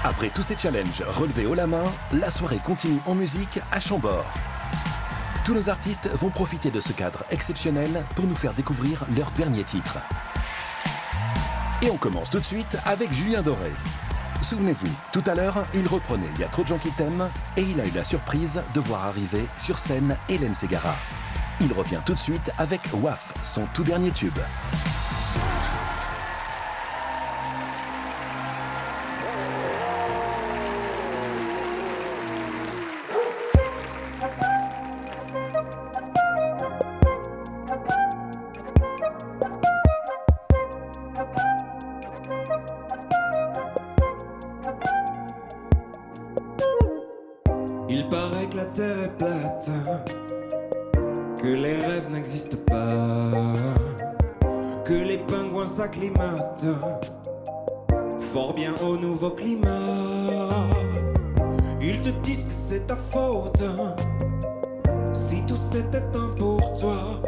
Après tous ces challenges relevés haut la main, la soirée continue en musique à Chambord. Tous nos artistes vont profiter de ce cadre exceptionnel pour nous faire découvrir leur dernier titre. Et on commence tout de suite avec Julien Doré. Souvenez-vous, tout à l'heure, il reprenait « Y a trop de gens qui t'aiment » et il a eu la surprise de voir arriver sur scène Hélène Ségara. Il revient tout de suite avec « WAF », son tout dernier tube. Il paraît que la terre est plate, que les rêves n'existent pas, que les pingouins s'acclimatent fort bien au nouveau climat. Ils te disent que c'est ta faute si tout c'était un pour toi.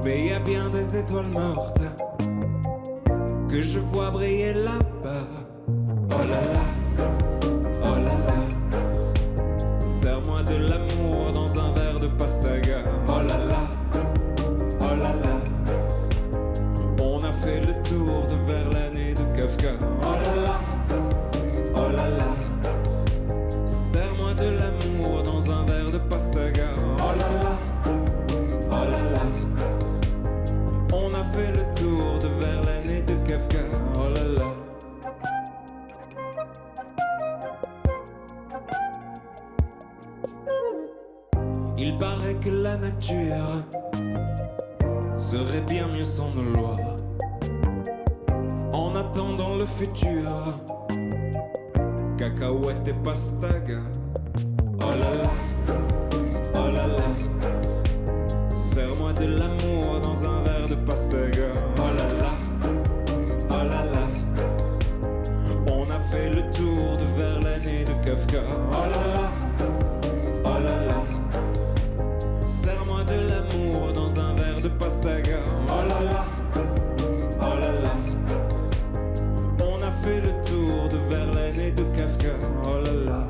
Mais y a bien des étoiles mortes que je vois briller là-bas. Oh là là, oh là là. Serre-moi de l'amour dans un verre de pastaga. Oh là là, oh là là. On a fait le tour de Verlaine et de Kafka. Oh là là, oh là là. Serre-moi de l'amour dans un verre de pastaga. Oh là là, oh là là. On a fait le tour de Verlaine et de Kafka. Oh là là. Il paraît que la nature serait bien mieux sans nos lois. En attendant le futur, cacahuète et pastaga. Oh là là, oh là là. Serre-moi de l'amour dans un verre de pastaga. Oh là là, oh là là. On a fait le tour de Verlaine et de Kafka. Oh là là, oh là là. Serre-moi de l'amour dans un verre de pastaga. Oh là là, oh là là. On a fait le tour de Verlaine et de Kafka. Oh là là.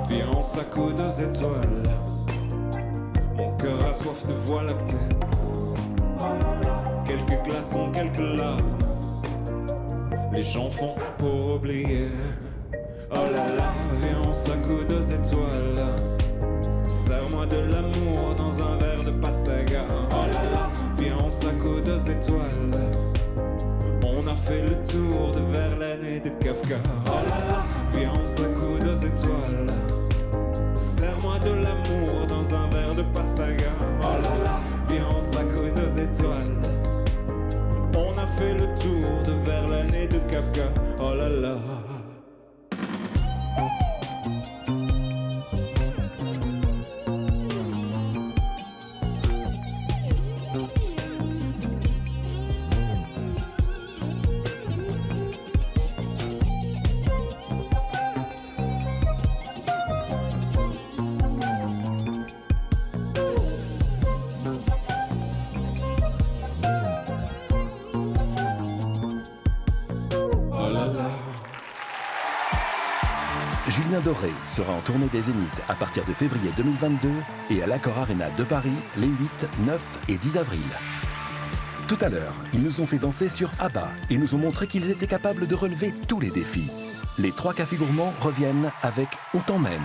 Viens, on s'accoude aux étoiles. Mon cœur a soif de voie lactée. Quelques glaçons, quelques larmes. Les gens font pour oublier. Oh là là, viens, on s'accoude aux étoiles. Serre-moi de l'amour dans un verre de pastaga. Oh là là, viens, on s'accoude aux étoiles. On a fait le tour de Verlaine et de Kafka. Oh là là, viens, on s'accoude aux étoiles. Serre-moi de l'amour dans un verre de pastaga. Oh là là, viens, on s'accoude aux étoiles. On a fait le tour de Verlaine et de Kafka. Oh là là. Julien Doré sera en tournée des Zéniths à partir de février 2022 et à l'Accor Arena de Paris les 8, 9 et 10 avril. Tout à l'heure, ils nous ont fait danser sur ABBA et nous ont montré qu'ils étaient capables de relever tous les défis. Les 3 cafés gourmands reviennent avec On t'emmène.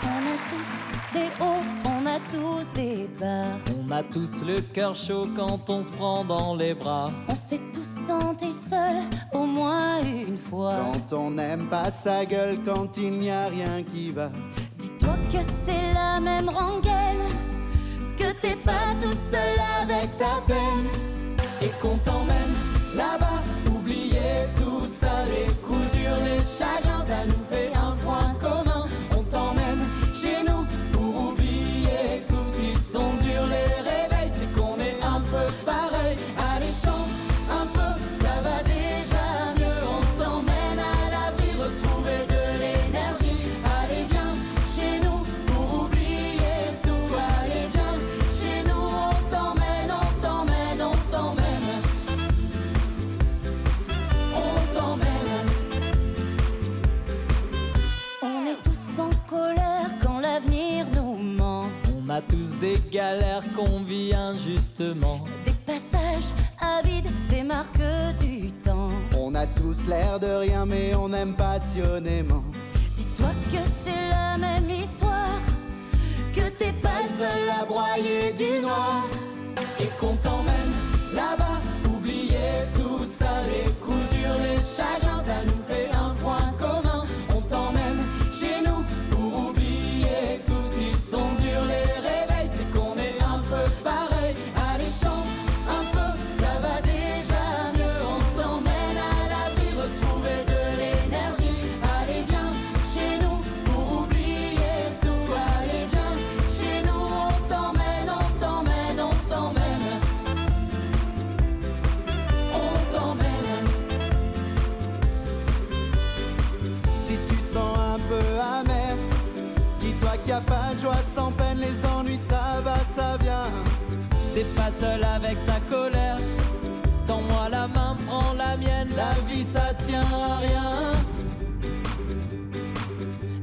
On a tous des hauts, on a tous des bas. On a tous le cœur chaud quand on se prend dans les bras. On s'est tous sentis seuls au moins une fois. Quand on n'aime pas sa gueule, quand il n'y a rien qui va. Dis-toi que c'est la même rengaine, que t'es pas tout seul avec ta peine. Et qu'on t'emmène là-bas, oubliez tout ça, les coups durs, les chagrins, ça nous fait un point commun. On t'emmène chez nous pour oublier tout. S'ils sont durs les réveils, c'est qu'on est un peu pareil. Allez, chante un peu. cause des galères qu'on vit injustement. Des passages avides, des marques du temps. On a tous l'air de rien mais on aime passionnément. Dis-toi que c'est la même histoire, que t'es pas seul à broyer du noir. Et qu'on t'emmène là-bas, oublier tout ça, les coups durs, les chagrins, ça nous fait un point commun. On t'emmène chez nous pour oublier tout. S'ils sont durs les réveils, c'est qu'on est un peu pareil. Allez chante un peu, ça va déjà mieux. On t'emmène à l'abri, retrouver de l'énergie. Allez viens chez nous pour oublier tout. Allez viens chez nous, on t'emmène, on t'emmène, on t'emmène. On t'emmène. Si tu te sens un peu amer, dis-toi qu'il n'y a pas de joie sans peine. Les ennuis ça va, ça vient. T'es pas seul avec ta colère. Tends-moi la main, prends la mienne. La vie ça tient à rien.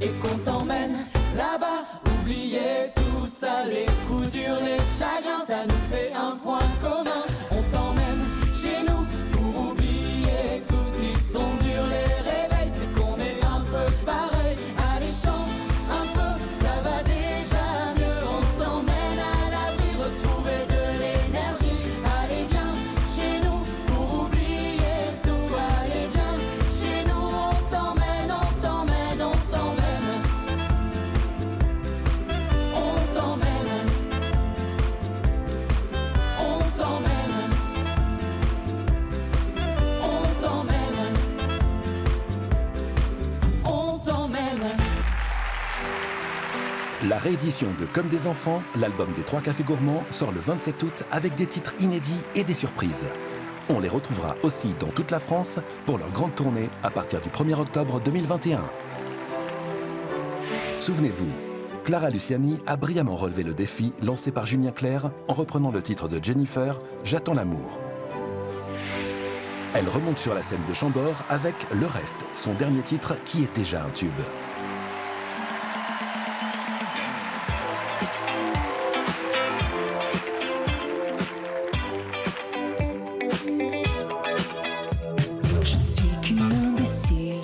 Et qu'on t'emmène là-bas, oublier tout ça, les coups durs, les chagrins, ça nous fait un point commun. On t'emmène chez nous pour oublier tout. S'ils sont durs les réveils, c'est qu'on est un peu pareil. Allez chante un peu, ça va déjà mieux. On t'emmène à l'abri, retrouver de l'énergie. Allez viens chez nous pour oublier tout. Allez viens chez nous, on t'emmène, on t'emmène, on t'emmène. On t'emmène. On t'emmène. On t'emmène. On t'emmène. La réédition de Comme des enfants, l'album des 3 cafés gourmands, sort le 27 août avec des titres inédits et des surprises. On les retrouvera aussi dans toute la France pour leur grande tournée à partir du 1er octobre 2021. Souvenez-vous, Clara Luciani a brillamment relevé le défi lancé par Julien Clerc en reprenant le titre de Jennifer, J'attends l'amour. Elle remonte sur la scène de Chambord avec Le Reste, son dernier titre qui est déjà un tube. Je ne suis qu'une imbécile,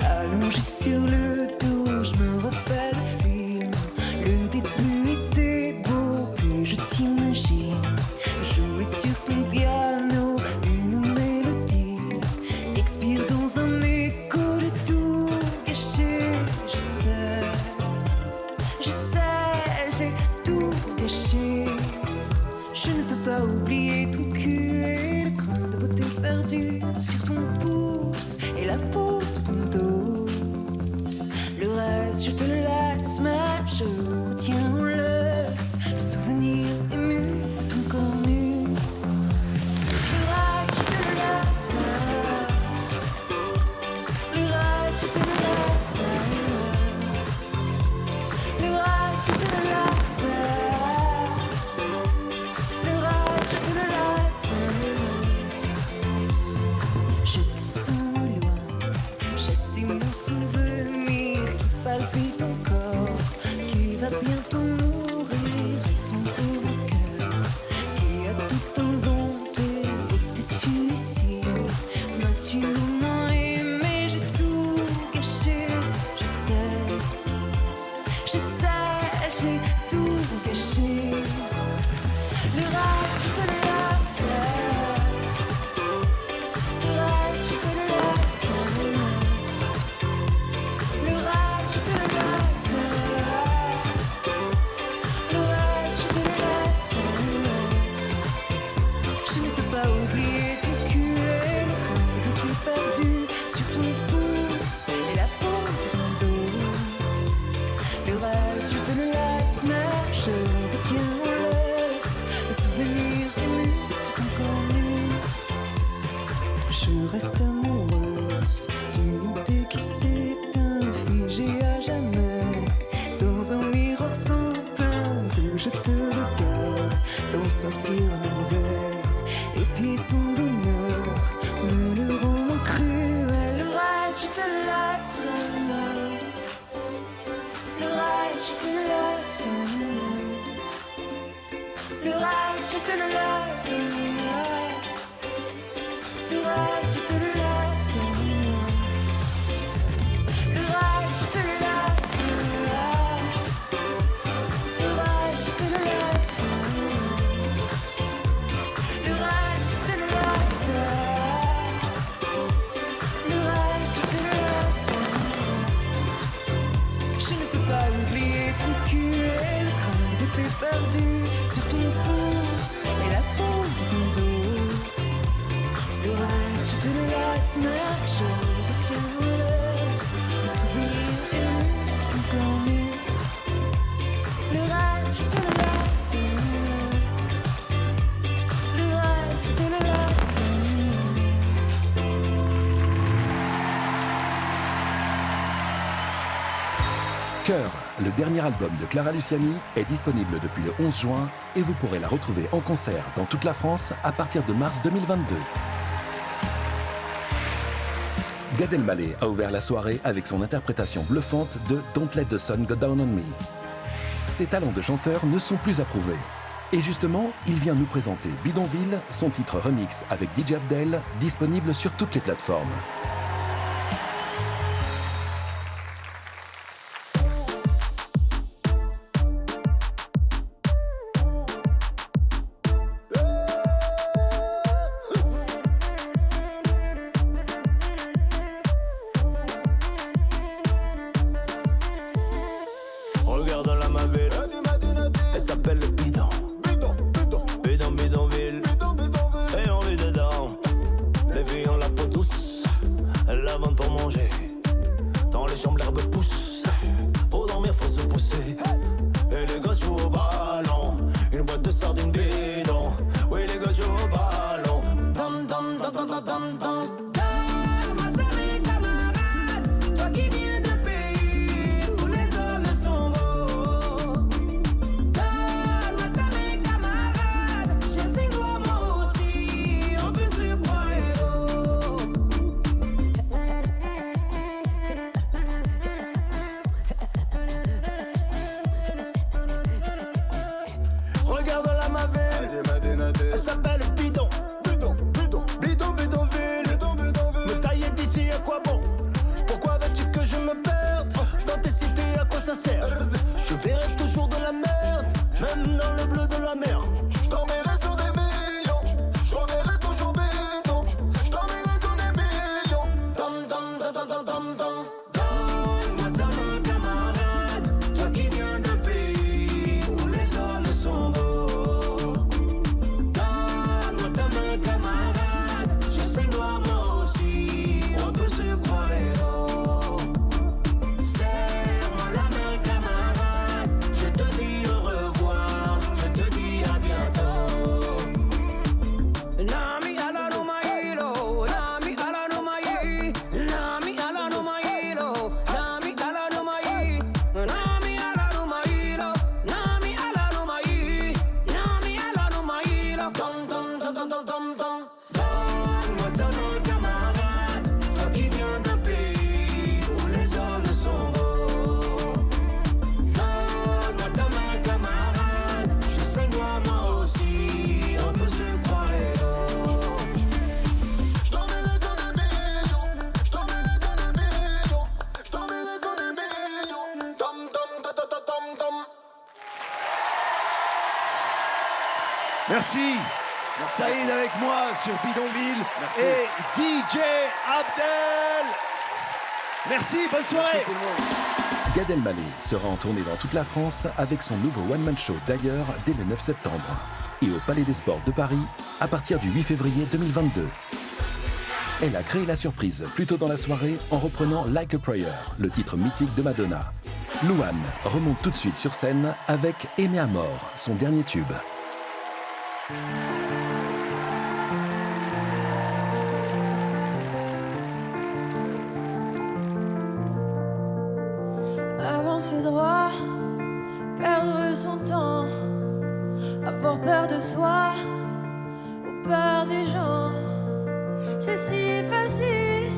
allongée sur le dos, je me rappelle le film. Le début était beau, puis je t'imagine jouer sur ton piano une mélodie. Expire dans un écho, j'ai tout gâché. Je sais, j'ai tout gâché. Je ne peux pas oublier ton cul et le grain de beauté perdu sur ton pouce et la peau de ton dos. Le reste, je te le laisse, mais je retiens en laisse le souvenir ému de ton corps nu. Le reste, je te le laisse. Le reste, je te le laisse. Le reste, je te le laisse. Le reste, je te le laisse. Je te sens loin, chasser mon souvenir qui palpite ton corps, qui va bientôt mourir. Et son pauvre cœur qui a tout inventé. Étais-tu ici? M'as-tu vraiment aimé? J'ai tout gâché. Je sais, j'ai tout gâché. Le reste, je te le laisse. Le reste, je te le laisse. Le reste, je te le laisse. Le reste, je te le laisse. Je ne peux pas oublier ton cul et le grain de beauté perdu sur ton pouce et la peau de ton dos. Le reste, je te le laisse, mais je retiens en laisse le souvenir ému de ton corps nu. Je reste amoureuse d'une idée qui s'éteint, figée à jamais dans un miroir sans teinte où je te regarde d'en sortir à merveille. Et puis ton bonheur me le rend moins cruel. Le reste, je te le laisse. Le reste, je te le laisse. je te le laisse. Le reste, je te le laisse. Le reste, je te le laisse. Le reste, je te le laisse. Le reste, je te le laisse. Le reste, je te le laisse. Je ne peux pas oublier ton cul et le crâne de tes perdus sur ton pouce et la peau de ton dos. Le reste, je te le laisse, mais je retiens le souvenir ému de ton corps nu. Le reste, je te le laisse. Le reste, je te le laisse. Cœur, le dernier album de Clara Luciani, est disponible depuis le 11 juin et vous pourrez la retrouver en concert dans toute la France à partir de mars 2022. Gad Elmaleh a ouvert la soirée avec son interprétation bluffante de Don't Let the Sun Go Down on Me. Ses talents de chanteur ne sont plus approuvés. Et justement, il vient nous présenter Bidonville, son titre remix avec DJ Abdel, disponible sur toutes les plateformes. Regarde-la ma ville, elle s'appelle le bidon. Bidon, bidonville, et on vit dedans. Les filles ont la peau douce, elles la vendent pour manger. Dans les chambres l'herbe pousse, pour dormir faut se pousser. Et les gars jouent au ballon, une boîte de sardines bidon. Oui les gars jouent au ballon. Dom dom dom dom dom dom dom. Elle s'appelle Bidon, Bidonville. Me tailler d'ici à quoi bon? Pourquoi veux-tu que je me perde dans tes cités, à quoi ça sert? Je verrai toujours de la merde, même dans le bleu de la mer. Je dormirai sur des millions, je reverrai toujours Bidon. Je dormirai sur des millions. Dom dom dom dom dom dom dom. Donne-moi ta main camarade, toi qui viens d'un pays où les hommes sont beaux. Merci. Saïd avec moi sur Bidonville. Merci. Et DJ Abdel. Merci, bonne soirée. Gad Elmaleh sera en tournée dans toute la France avec son nouveau one-man show d'ailleurs dès le 9 septembre et au Palais des Sports de Paris à partir du 8 février 2022. Elle a créé la surprise plus tôt dans la soirée en reprenant Like a Prayer, le titre mythique de Madonna. Louane remonte tout de suite sur scène avec Aimer à mort, son dernier tube. Avancer droit, perdre son temps, avoir peur de soi ou peur des gens. C'est si facile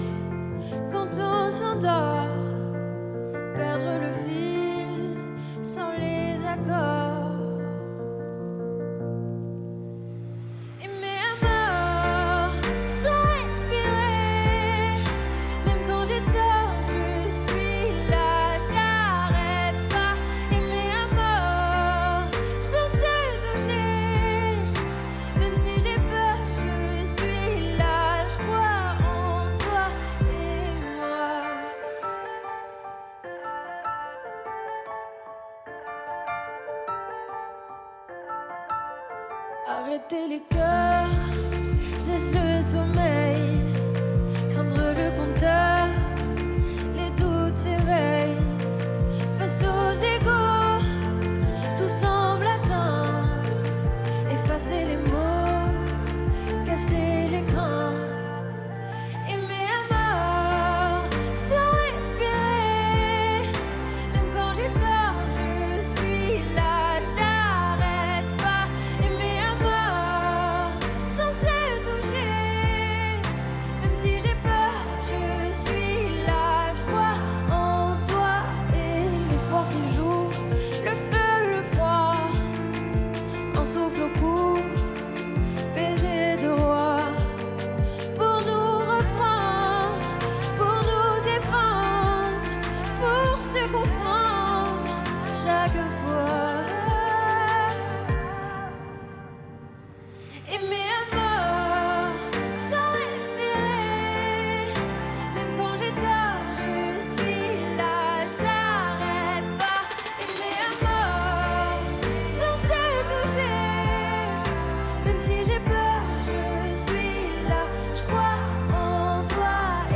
quand on s'endort, perdre le fil sans les accords. Écouter les cœurs, cesse le sommeil. Craindre le compteur, les doutes s'éveillent. Face aux égaux, tout semble atteint. Effacer les mots, casser l'écran. Aimer à mort, sans respirer. Même quand j'ai tort, je suis là, j'arrête pas. Aimer à mort, sans se toucher. Même si j'ai peur, je suis là, je crois en toi. Et l'espoir qui joue, le feu, le froid. Un souffle au cou, baiser de roi. Pour nous reprendre, pour nous défendre, pour se comprendre chaque fois. Aimer à mort, sans respirer. Même quand j'ai tort, je suis là, j'arrête pas. Aimer à mort, sans se toucher. Même si j'ai peur, je suis là, je crois en toi et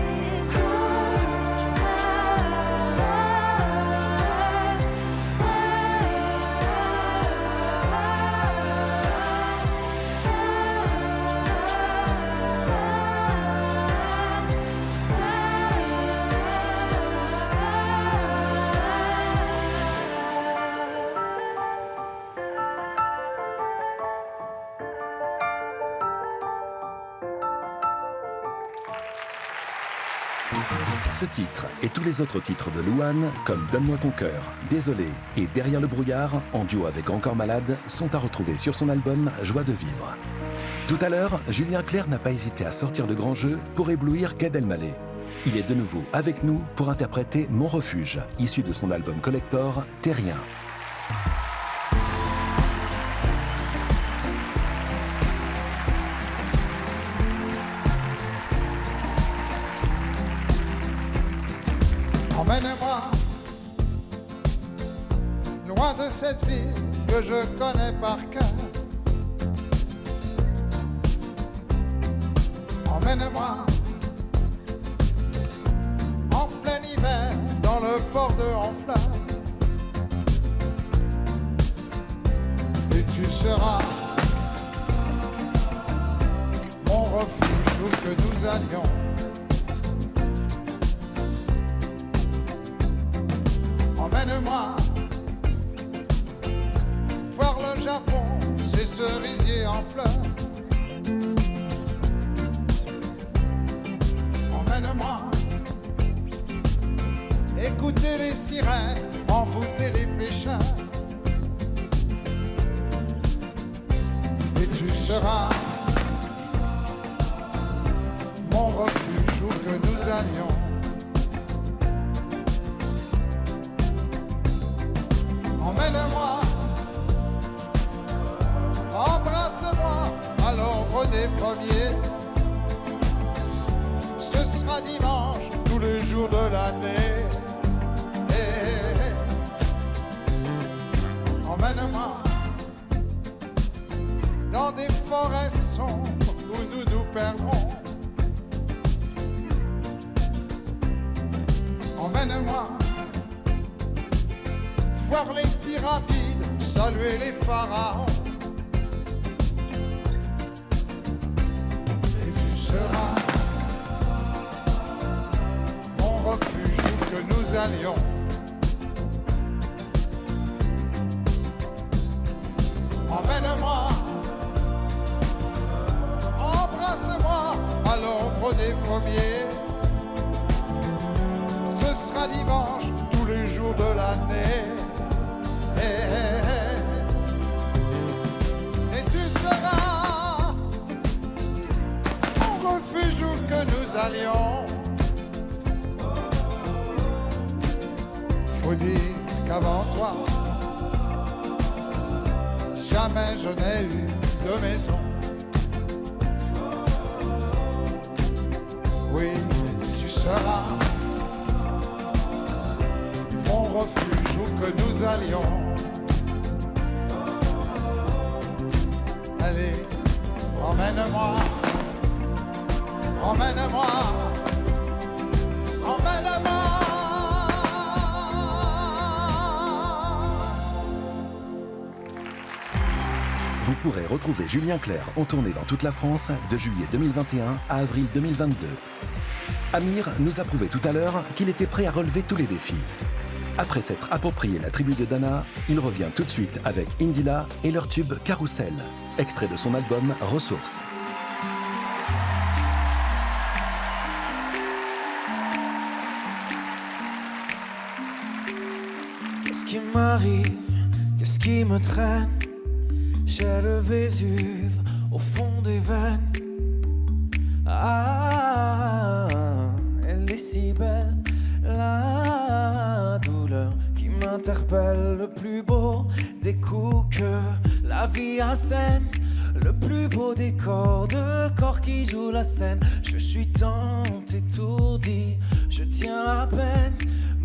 Ce titre et tous les autres titres de Louane, comme Donne-moi ton cœur, Désolé et Derrière le brouillard, en duo avec Encore Malade, sont à retrouver sur son album Joie de vivre. Tout à l'heure, Julien Clerc n'a pas hésité à sortir le grand jeu pour éblouir Gad Elmaleh. Il est de nouveau avec nous pour interpréter Mon refuge, issu de son album collector Terrien. Emmène-moi loin de cette ville que je connais par cœur. Emmène-moi en plein hiver dans le port de Honfleur. Et tu seras mon refuge où que nous allions. Emmène-moi voir le Japon, ses cerisiers en fleurs. Emmène-moi écouter les sirènes, envoûter les pêcheurs. Et tu seras mon refuge où que nous allions. Emmène-moi, embrasse-moi à l'ombre des pommiers. Ce sera dimanche tous les jours de l'année. Emmène-moi dans des forêts sombres où nous nous perdrons. Emmène-moi voir les pyramides, saluer les pharaons. Et tu seras mon refuge où que nous allions. Emmène-moi, embrasse-moi à l'ombre des pommiers. Ce sera dimanche tous les jours de l'année. Et tu seras mon refuge où que nous allions. Faut dire qu'avant toi, jamais je n'ai eu de maison. Oui, tu seras mon refuge où que nous allions. Allez, emmène-moi, emmène-moi, emmène-moi. Vous pourrez retrouver Julien Clerc en tournée dans toute la France de juillet 2021 à avril 2022. Amir nous a prouvé tout à l'heure qu'il était prêt à relever tous les défis. Après s'être approprié la tribu de Dana, il revient tout de suite avec Indila et leur tube Carousel, extrait de son album Ressources. Qu'est-ce qui m'arrive? Qu'est-ce qui me traîne? J'ai le Vésuve au fond des veines. Ah, elle est si belle, la douleur qui m'interpelle. Le plus beau des coups que la vie assène, le plus beau des corps qui jouent la scène. Je suis tant étourdi, je tiens à peine,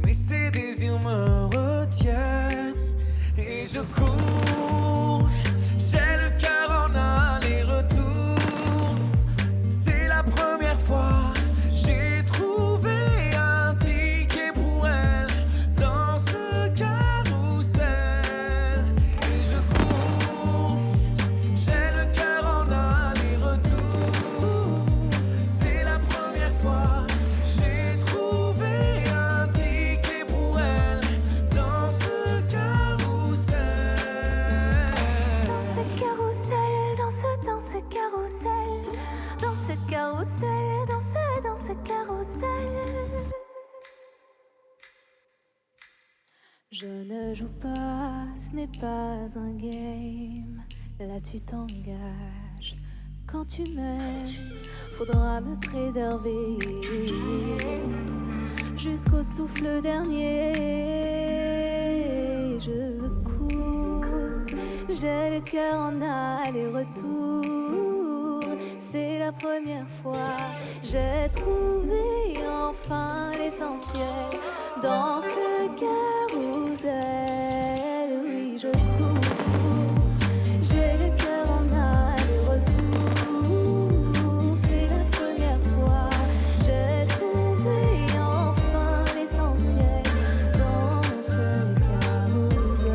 mais ces désirs me retiennent. Et je cours, j'ai le cœur en aller-retour. C'est la première fois, j'ai trouvé un ticket pour elle dans ce carrousel. Et je cours, j'ai le cœur en aller-retour. C'est la première fois, j'ai trouvé un ticket pour elle dans ce carrousel. Dans ce carrousel. Je ne joue pas, ce n'est pas un game. Là tu t'engages. Quand tu m'aimes, faudra me préserver jusqu'au souffle dernier. Je cours, j'ai le cœur en aller-retour. C'est la première fois, j'ai trouvé enfin l'essentiel dans ce carrousel. Oui, je cours, j'ai le cœur en aller-retour. C'est la première fois, j'ai trouvé enfin l'essentiel dans ce carrousel.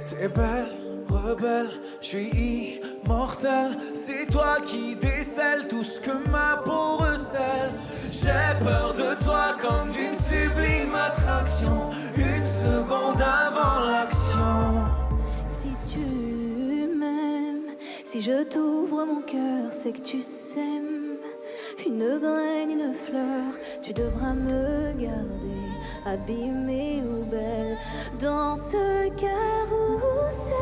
T'es belle, rebelle, je suis immortel. C'est toi qui décèles tout ce que ma peau recèle. J'ai peur de toi comme d'une sublime attraction, une seconde avant l'action. Si tu m'aimes, si je t'ouvre mon cœur, c'est que tu sèmes une graine, une fleur. Tu devras me garder abîmée ou belle dans ce carrousel.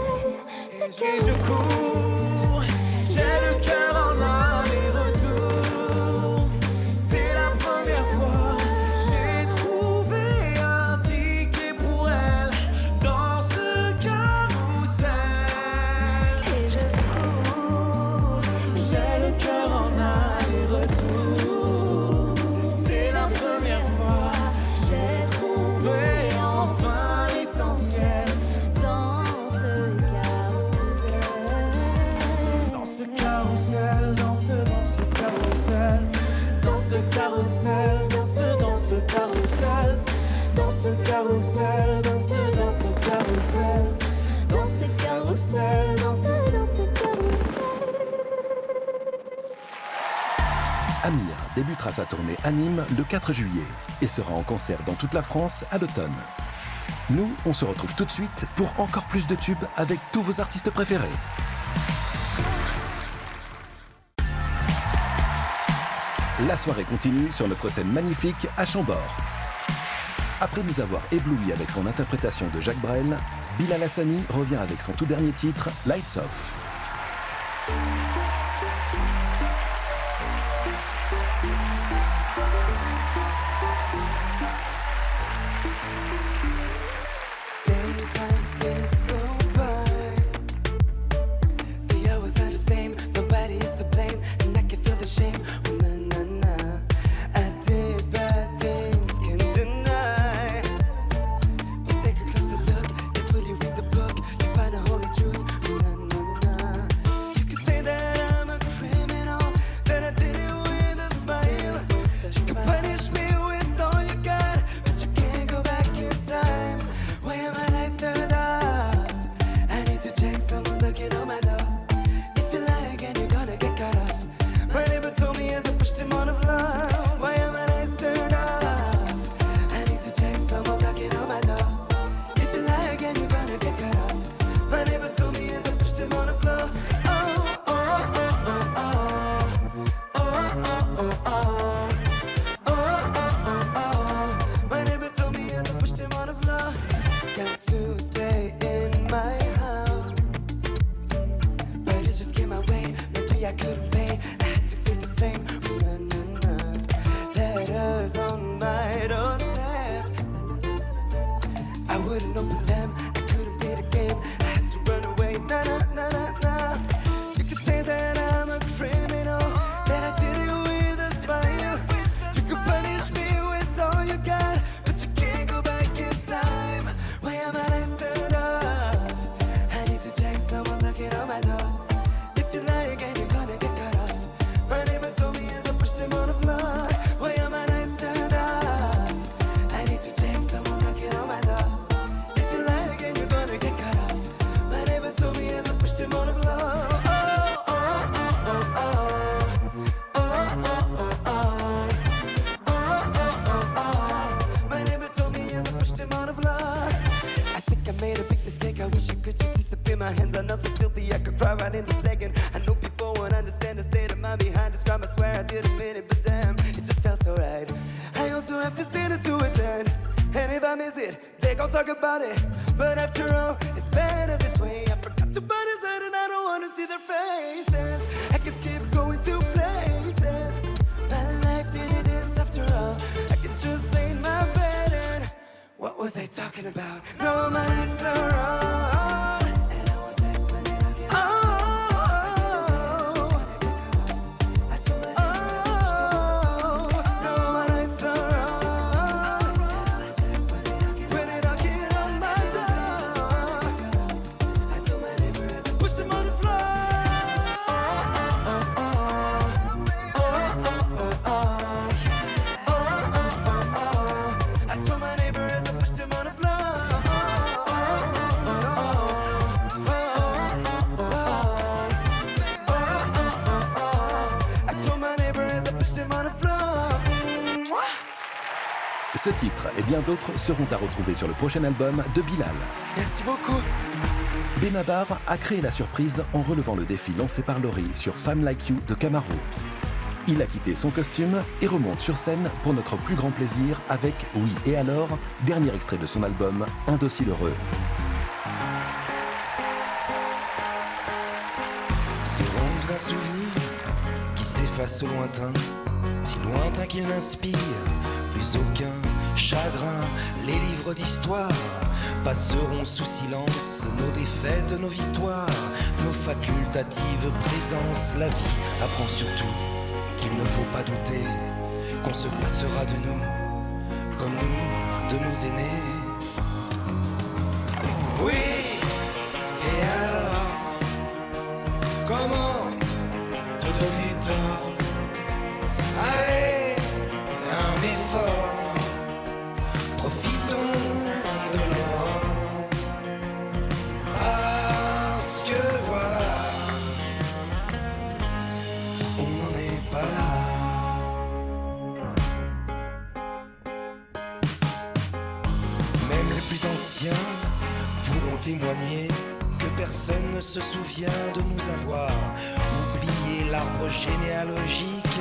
Et je cours, j'ai le cœur en aller-retour. C'est la première fois, j'ai trouvé un ticket pour elle dans ce carrousel. Et je cours, j'ai le cœur en aller-retour. C'est la première fois, j'ai trouvé enfin l'essentiel dans ce carrousel. dans ce carrousel, dans ce carrousel, dans ce carrousel, dans ce carrousel, dans ce carrousel, dans ce carrousel, Dans ce carrousel, dans ce carrousel. Amir débutera sa tournée à Nîmes le 4 juillet et sera en concert dans toute la France à l'automne. Nous, on se retrouve tout de suite pour encore plus de tubes avec tous vos artistes préférés. La soirée continue sur notre scène magnifique à Chambord. Après nous avoir ébloui avec son interprétation de Jacques Brel, Bilal Hassani revient avec son tout dernier titre, Lights Off. Days like this go by. The hours are the same, nobody is to blame, and I can feel the shame. Oh, na na na, I did bad things, can't deny. couldn't open them, I couldn't play the game. I had to run away, nah, nah, nah, nah, nah. You could say that I'm a criminal, that I did it with a smile. You could punish me with all you got, but you can't go back in time. Why am I turned off? I need to check someone's knocking on my door. If you lie again, you're gonna get cut off. My neighbor told me as I pushed him on the floor. Why am I turned off? I need to check someone's knocking on my door. If you lie again, you're gonna get cut off. My neighbor told me as I pushed him on the floor. Made a big mistake, I wish I could just disappear. My hands are not so filthy, I could cry right in the second. I know people won't understand the state of mind behind this crime. I swear I didn't mean it, but damn, it just felt so right. I also have this dinner to attend, and if I miss it, they gon' talk about it. But after all, it's better this way. I forgot to buy this light and I don't wanna see their faces. I can skip going to places. My life needed this after all. I could just lay in my bed and what was I talking about? No, my nights are on. And I won't check when they knock it on. No, my nights are on. When they knock it on my door, I told my neighbor as I pushed him on the floor. I told my neighbor as I pushed him on the floor. I told my neighbor as I pushed him on the floor. Ce titre et bien d'autres seront à retrouver sur le prochain album de Bilal. Merci beaucoup. Benabar a créé la surprise en relevant le défi lancé par Laurie sur Femme Like You de Camaro. Il a quitté son costume et remonte sur scène pour notre plus grand plaisir avec Oui et alors, dernier extrait de son album Indocile Heureux. Serons un souvenir qui s'efface au lointain, si lointain qu'il n'inspire plus aucun chagrin. Les livres d'histoire passeront sous silence nos défaites, nos victoires, nos facultatives présences. La vie apprend surtout qu'il ne faut pas douter qu'on se passera de nous, comme nous, de nos aînés. Oui, et alors, comment te donner tort? Allez, un effort, profitons de l'aurore, parce que voilà, on n'en est pas là. Même les plus anciens pourront témoigner que personne ne se souvient de nous avoir oublié l'arbre généalogique,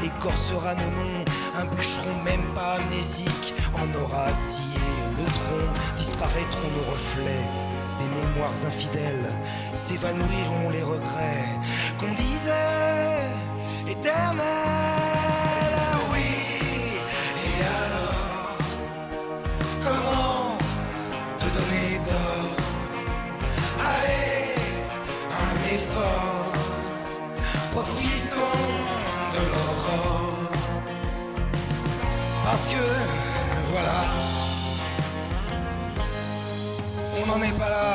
écorcera nos noms, un bûcheron même pas amnésique en aura scié le tronc, disparaîtront nos reflets, des mémoires infidèles, s'évanouiront les regrets qu'on disait éternels. Oui, et alors, comment te donner tort? Allez, un effort, profitons de l'aurore, parce que voilà, on n'en est pas là.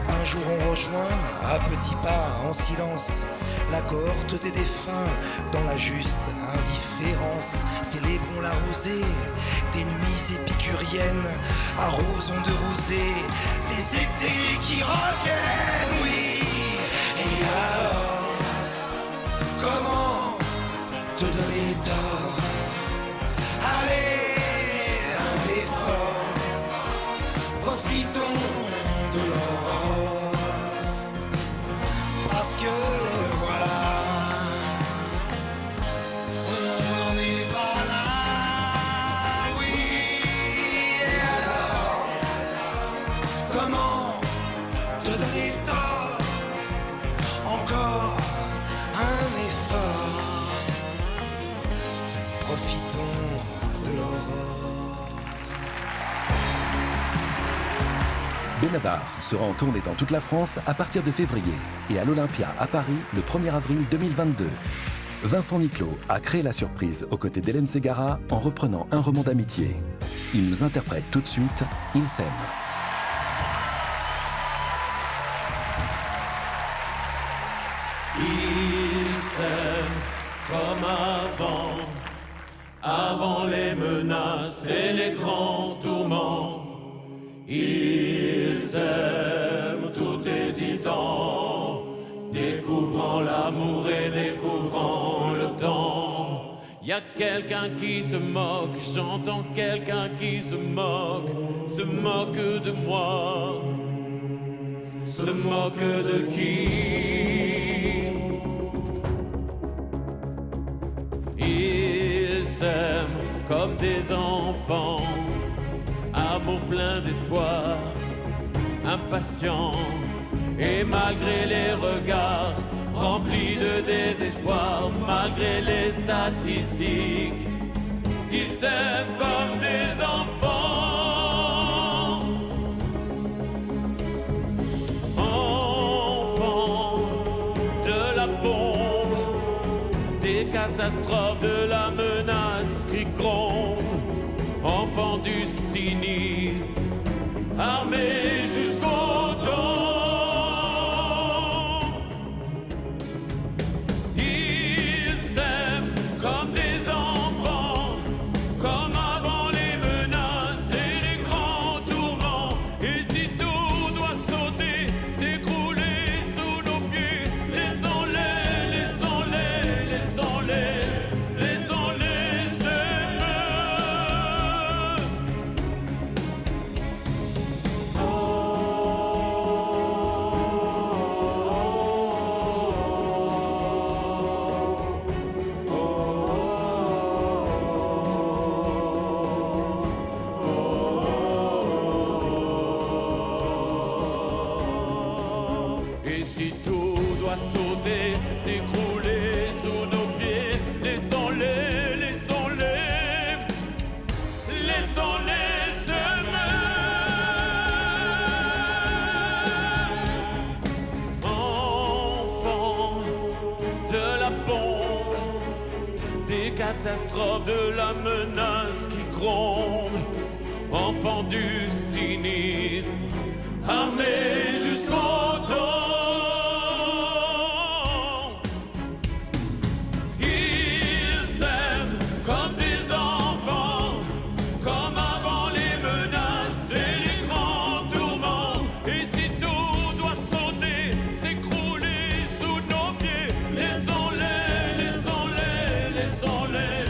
Un jour on rejoint à petits pas en silence la cohorte des défunts dans la juste indifférence. Célébrons la rosée des nuits épicuriennes, arrosons de rosée les étés qui reviennent. Oui, et alors, comment te donner tort? Allez, un effort, profitons de l'aurore, parce que voilà, on n'en est pas là. Oui, et alors, comment te donner tort? Benabar sera en tournée dans toute la France à partir de février et à l'Olympia à Paris le 1er avril 2022. Vincent Niclot a créé la surprise aux côtés d'Hélène Ségara en reprenant un roman d'amitié. Il nous interprète tout de suite « Ils s'aiment ». Ils s'aiment comme avant les menaces et les grands tourments. Ils s'aiment tout hésitant, découvrant l'amour et découvrant le temps. Y a quelqu'un qui se moque, j'entends quelqu'un qui se moque de moi, se moque de qui? Ils s'aiment comme des enfants, amour plein d'espoir, impatient, et malgré les regards remplis de désespoir, malgré les statistiques, ils s'aiment comme des enfants. Enfants de la bombe, des catastrophes, de la menace qui gronde, enfants du cynisme, armés jusqu'aux dents. Ils s'aiment comme des enfants, comme avant les menaces et les grands tourments. Et si tout doit sauter, s'écrouler sous nos pieds, laissons-les, laissons-les, laissons-les, laissons-les s'aimer. Et si tout doit sauter, s'écrouler sous nos pieds, laissons-les, laissons-les, laissons-les s'aimer. Enfants de la bombe, des catastrophes, de la menace qui gronde, enfants du cynisme, armés jusqu'aux dents. Ils s'aiment comme des enfants, comme avant les menaces et les grands tourments. Et si tout doit sauter, s'écrouler sous nos pieds, laissons-les, laissons-les, laissons-les,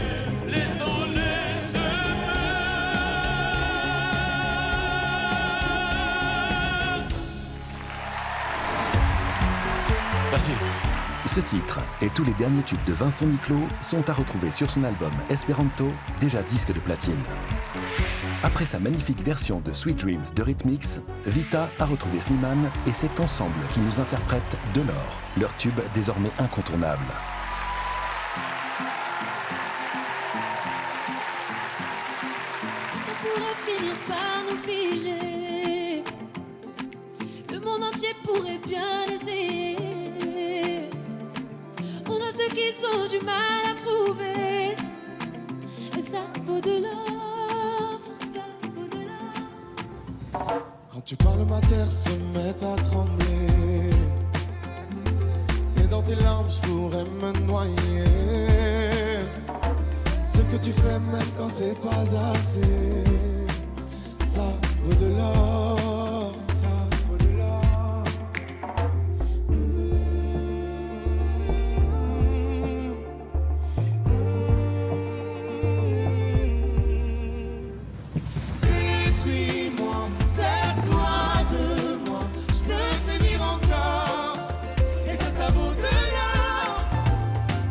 laissons-les s'aimer. Merci. Ce titre et tous les derniers tubes de Vincent Niclot sont à retrouver sur son album Esperanto, déjà disque de platine. Après sa magnifique version de Sweet Dreams de Rhythmix, Vita a retrouvé Slimane et c'est ensemble qui nous interprètent De l'or, leur tube désormais incontournable. On pourrait finir par nous figer. Le monde entier pourrait bien essayer. On a ceux qui ont du mal à trouver. Et ça vaut de l'or. Quand tu parles, ma terre se met à trembler. Et dans tes larmes, je pourrais me noyer. Ce que tu fais, même quand c'est pas assez, ça vaut de l'or. Détruis-moi, serre-toi de moi, je peux tenir encore. Et ça vaut de l'or.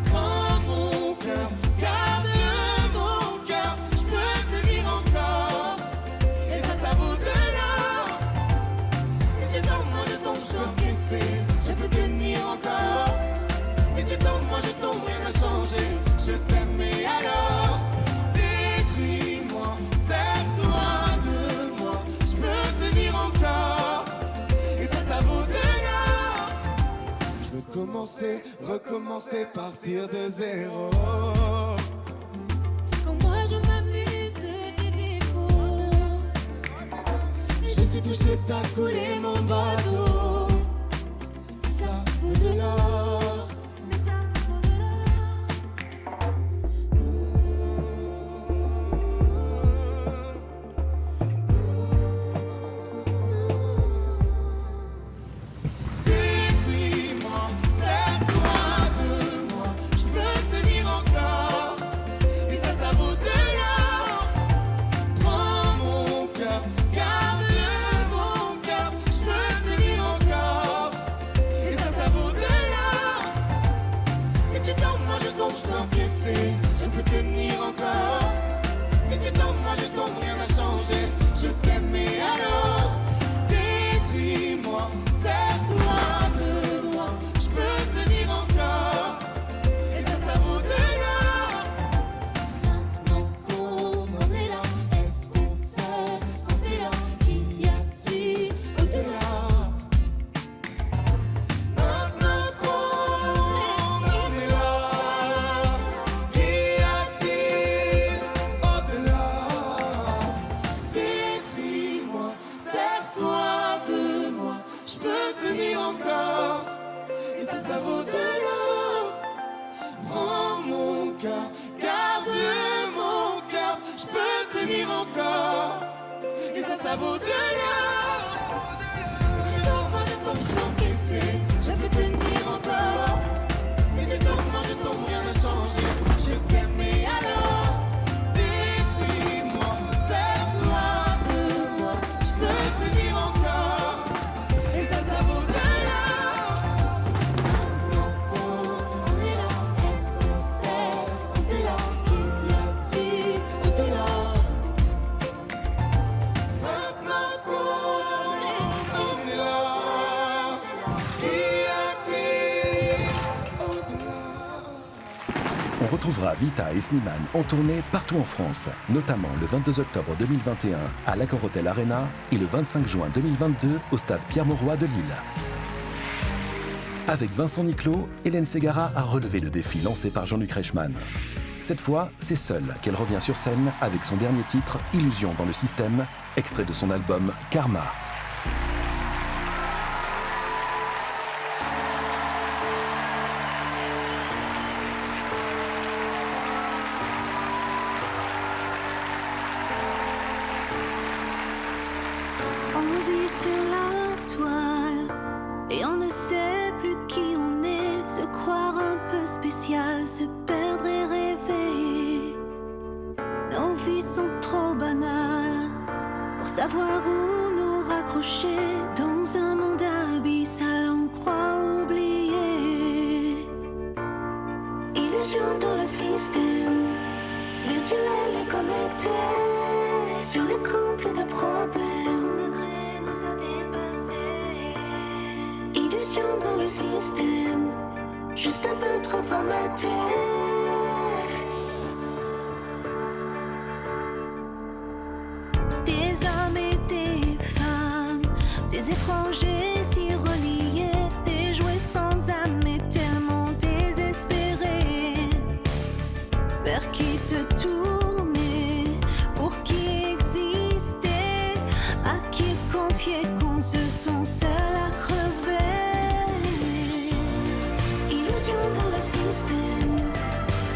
Prends mon cœur, garde-le mon cœur, je peux tenir encore. Et ça vaut de l'or. recommencer, recommencer, partir de zéro. Quand moi je m'amuse de tes défauts, Je suis touché, t'as coulé mon bateau. Ça vaut de l'or. Détruis-moi, sers-toi de moi. Je peux tenir encore. Et ça vaut de l'or. Prends mon cœur, garde-le mon cœur. Je peux tenir encore. Et ça vaut de l'or. Si tu tombes, moi je tombe, je peux encaisser. Je peux tenir encore. Si tu tombes, moi je tombe, rien n'a changé. Je t'aime et alors détruis-moi, sers-toi de moi. Je peux tenir encore. Et ça vaut de l'or. Maintenant qu'on en est là, est-ce qu'on sait quand c'est là? Qu'y a-t-il au-delà? Maintenant qu'on en est là, qu'y a-t-il au-delà? Détruis-moi, sers-toi de moi. Je peux tenir encore. Et ça vaut de l'or. Prends mon cœur, garde-le mon cœur. Je peux tenir encore. Et ça vaut de l'or. Si tu tombes, moi je tombe, je peux encaisser. Je peux tenir encore. Si tu tombes, moi je tombe, rien n'a changé. Je t'aime et alors détruis-moi, sers-toi de moi. Je peux tenir encore. Et ça vaut de l'or. Maintenant qu'on est là, est-ce qu'on sait quand c'est là? Qu'y a-t-il au-delà? Maintenant qu'on est là, qu'y a-t-il au-delà? On retrouvera Vita et Slimane en tournée partout en France, notamment le 22 octobre 2021 à l'Accor Hotel Arena et le 25 juin 2022 au stade Pierre-Mauroy de Lille. Avec Vincent Niclot, Hélène Ségara a relevé le défi lancé par Jean-Luc Reichmann. Cette fois, c'est seule qu'elle revient sur scène avec son dernier titre, Illusion dans le système, extrait de son album Karma. on vit sur la toile et on ne sait plus qui on est. Se croire un peu spécial, se perdre et rêver. Nos vies sont trop banales pour savoir où nous raccrocher. Dans un monde abyssal, on croit oublier. Illusion dans le système, virtuel et connecté. Sur les couples de problèmes, degré nous a dépassés. Illusion dans le système, juste un peu trop formaté. Des hommes et des femmes, des étrangers si reliés, des jouets sans âme et tellement désespérés. Vers qui se tourner, pour qui exister, à qui confier qu'on se sent seul à crever. Illusion dans le système,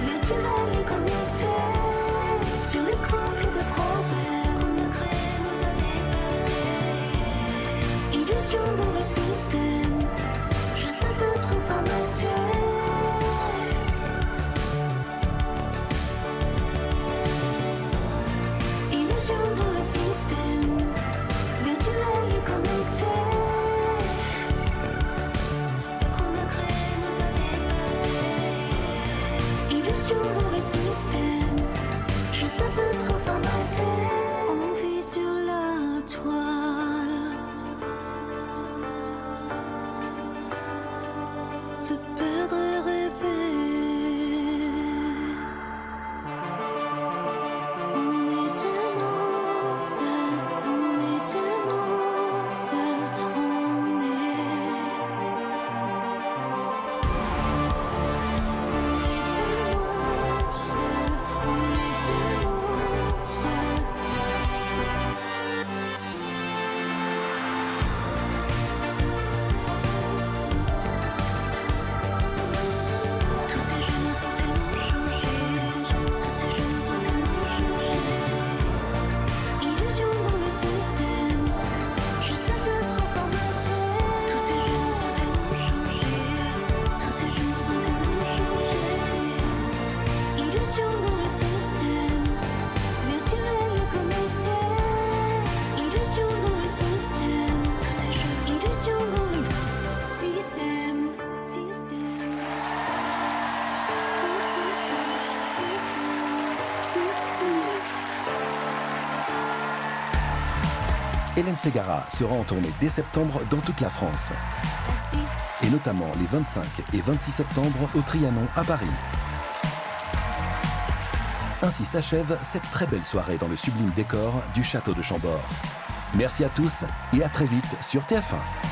virtuel et connecté. Sur les couples de problèmes, degré nous a dépassés. Illusion dans le système, juste un peu trop formaté. Illusion dans le système, virtuel et connecté. Ce qu'on a créé nous a dépassés. Illusion dans le système, juste un peu trop formaté. On vit sur la toile, se perdre et rêver. On est tellement seul, on est tellement seul, on est. Hélène Ségara sera en tournée dès septembre dans toute la France. Merci. Et notamment les 25 et 26 septembre au Trianon à Paris. Ainsi s'achève cette très belle soirée dans le sublime décor du château de Chambord. Merci à tous et à très vite sur TF1.